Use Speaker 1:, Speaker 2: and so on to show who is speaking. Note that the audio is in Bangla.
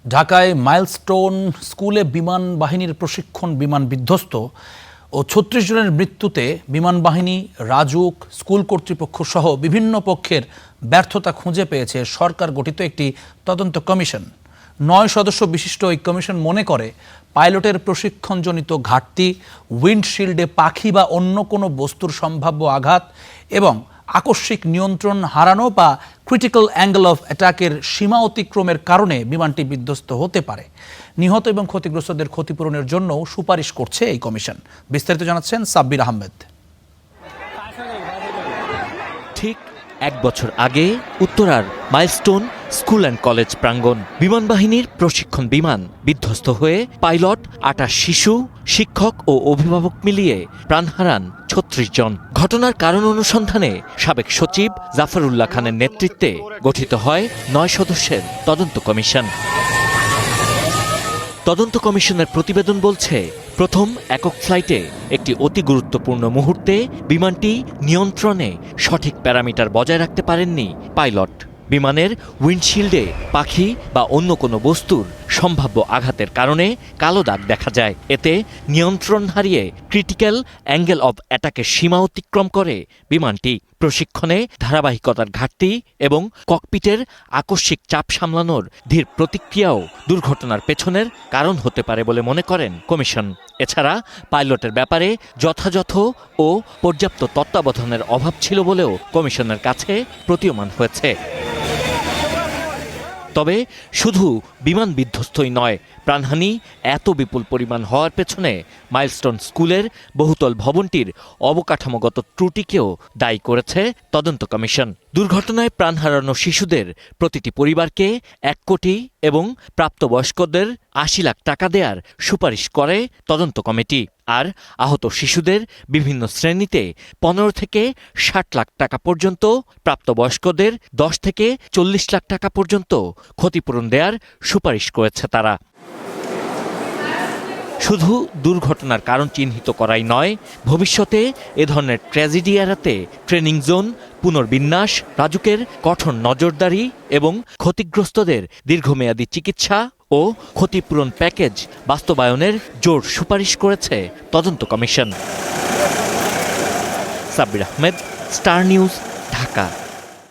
Speaker 1: ঢাকায় মাইলস্টোন স্কুলে বিমান বাহিনীর প্রশিক্ষণ বিমান বিধ্বস্ত ও ৩৬ জনের মৃত্যুতে বিমান বাহিনী, রাজুক, স্কুল কর্তৃপক্ষ সহ বিভিন্ন পক্ষের ব্যর্থতা খুঁজে পেয়েছে সরকার গঠিত একটি তদন্ত কমিশন। ৯ সদস্য বিশিষ্ট এই কমিশন মনে করে পাইলটের প্রশিক্ষণজনিত ঘাটতি, উইন্ডশিল্ডে পাখি বা অন্য কোনো বস্তুর সম্ভাব্য আঘাত এবং আকস্মিক নিয়ন্ত্রণ হারানো বা ক্রিটিক্যাল অ্যাঙ্গেল অফ অ্যাটাকের সীমা অতিক্রমের কারণে বিমানটি বিধ্বস্ত হতে পারে। নিহত এবং ক্ষতিগ্রস্তদের ক্ষতিপূরণের জন্যও সুপারিশ করছে এই কমিশন। বিস্তারিত জানাচ্ছেন সাব্বির আহমেদ।
Speaker 2: ঠিক ১ বছর আগে উত্তরার মাইলস্টোন স্কুল অ্যান্ড কলেজ প্রাঙ্গণ বিমান বাহিনীর প্রশিক্ষণ বিমান বিধ্বস্ত হয়ে পাইলট, ২৮ শিশু, শিক্ষক ও অভিভাবক মিলিয়ে প্রাণ হারান ৩৬ জন। ঘটনার কারণ অনুসন্ধানে সাবেক সচিব জাফরুল্লাহ খানের নেতৃত্বে গঠিত হয় ৯ সদস্যের তদন্ত কমিশন। তদন্ত কমিশনের প্রতিবেদন বলছে, প্রথম একক ফ্লাইটে একটি অতি গুরুত্বপূর্ণ মুহূর্তে বিমানটি নিয়ন্ত্রণে সঠিক প্যারামিটার বজায় রাখতে পারেননি পাইলট। বিমানের উইন্ডশিল্ডে পাখি বা অন্য কোনো বস্তুর সম্ভাব্য আঘাতের কারণে কালো দাগ দেখা যায়। এতে নিয়ন্ত্রণ হারিয়ে ক্রিটিক্যাল অ্যাঙ্গেল অব অ্যাটাকের সীমা অতিক্রম করে বিমানটি। প্রশিক্ষণে ধারাবাহিকতার ঘাটতি এবং ককপিটের আকস্মিক চাপ সামলানোর ধীর প্রতিক্রিয়াও দুর্ঘটনার পেছনের কারণ হতে পারে বলে মনে করেন কমিশন। এছাড়া পাইলটের ব্যাপারে যথাযথ ও পর্যাপ্ত তত্ত্বাবধানের অভাব ছিল বলেও কমিশনের কাছে প্রতীয়মান হয়েছে। তবে শুধু বিমান বিধ্বস্তই নয়, প্রাণহানি এত বিপুল পরিমাণ হওয়ার পেছনে মাইলস্টোন স্কুলের বহুতল ভবনটির অবকাঠামোগত ত্রুটিকেও দায়ী করেছে তদন্ত কমিশন। দুর্ঘটনায় প্রাণ হারানো শিশুদের প্রতিটি পরিবারকে ১ কোটি এবং প্রাপ্তবয়স্কদের ৮০ লাখ টাকা দেওয়ার সুপারিশ করে তদন্ত কমিটি। আর আহত শিশুদের বিভিন্ন শ্রেণীতে ১৫ থেকে ৬০ লাখ টাকা পর্যন্ত, প্রাপ্তবয়স্কদের ১০ থেকে ৪০ লাখ টাকা পর্যন্ত ক্ষতিপূরণ দেওয়ার সুপারিশ করেছে তারা। শুধু দুর্ঘটনার কারণ চিহ্নিত করাই নয়, ভবিষ্যতে এ ধরনের ট্র্যাজেডি এড়াতে ট্রেনিং জোন, পুনর্বিন্যাস, রাজুকের কঠোর নজরদারি এবং ক্ষতিগ্রস্তদের দীর্ঘমেয়াদী চিকিৎসা ও ক্ষতিপূরণ প্যাকেজ বাস্তবায়নের জোর সুপারিশ করেছে তদন্ত commission. Sabbir Ahmed, star news, Dhaka.